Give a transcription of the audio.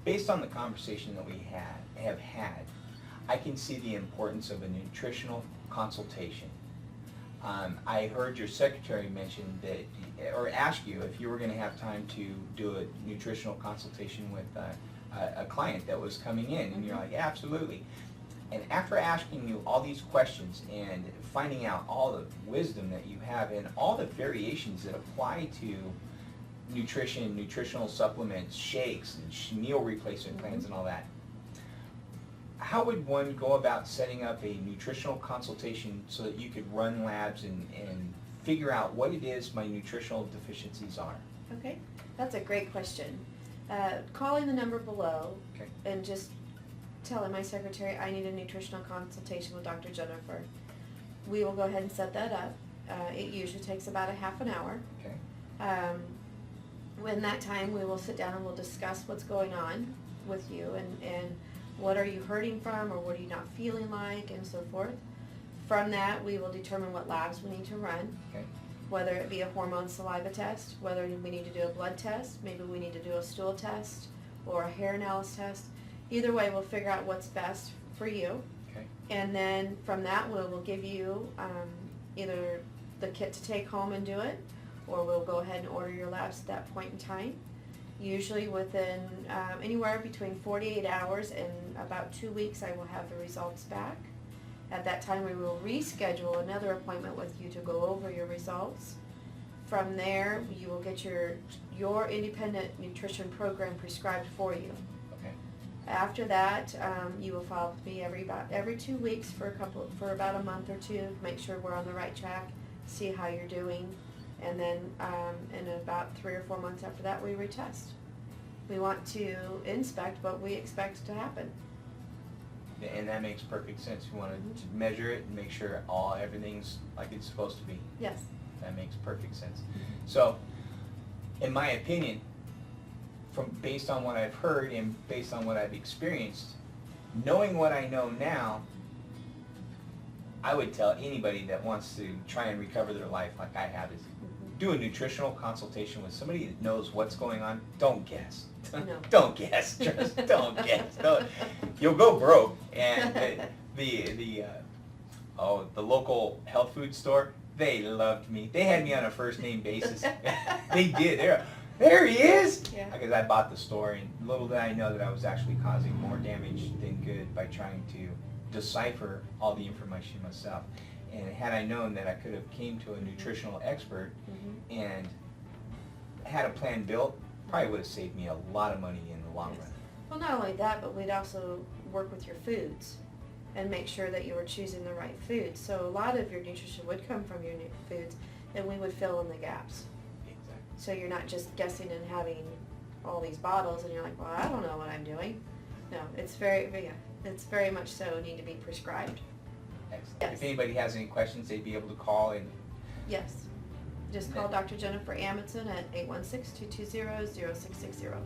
based on the conversation that we have had, I can see the importance of a nutritional consultation. I heard your secretary mention that, or ask you if you were going to have time to do a nutritional consultation with a client that was coming in, and you're like, absolutely. And after asking you all these questions and finding out all the wisdom that you have and all the variations that apply to nutrition, nutritional supplements, shakes, and meal replacement plans and all that, how would one go about setting up a nutritional consultation so that you could run labs and figure out what it is my nutritional deficiencies are? Okay, that's a great question. Calling the number below Okay. and just telling my secretary I need a nutritional consultation with Dr. Jennifer. We will go ahead and set that up. It usually takes about a half an hour. Okay. In that time, we will sit down and we'll discuss what's going on with you and what are you hurting from, or what are you not feeling like, and so forth. From that, we will determine what labs we need to run, Okay. whether it be a hormone saliva test, whether we need to do a blood test, maybe we need to do a stool test or a hair analysis test. Either way, we'll figure out what's best for you. Okay. And then from that, we'll give you either the kit to take home and do it, or we'll go ahead and order your labs at that point in time. Usually within anywhere between 48 hours and about 2 weeks, I will have the results back. At that time, we will reschedule another appointment with you to go over your results. From there, you will get your independent nutrition program prescribed for you. Okay. After that, you will follow with me every 2 weeks for about a month or two to make sure we're on the right track, see how you're doing, and then in about 3 or 4 months after that, we retest. We want to inspect what we expect to happen. And that makes perfect sense. You want to measure it and make sure everything's like it's supposed to be. Yes. That makes perfect sense. So, in my opinion, based on what I've heard and based on what I've experienced, knowing what I know now, I would tell anybody that wants to try and recover their life like I have is do a nutritional consultation with somebody that knows what's going on. Don't guess. No. Don't guess. Just don't guess. You'll go broke. And the local health food store, they loved me. They had me on a first name basis. They did. There he is. Yeah. Because I bought the store, and little did I know that I was actually causing more damage than good by trying to decipher all the information myself. And had I known that I could have came to a nutritional expert and had a plan built, probably would have saved me a lot of money in the long run. Well, not only that, but we'd also work with your foods and make sure that you were choosing the right foods. So a lot of your nutrition would come from your foods, and we would fill in the gaps. Exactly. So you're not just guessing and having all these bottles, and you're like, well, I don't know what I'm doing. No, it's very much so need to be prescribed. Excellent. Yes. If anybody has any questions, they'd be able to call and. Yes. Just call Dr. Jennifer Amundsen at 816-220-0660.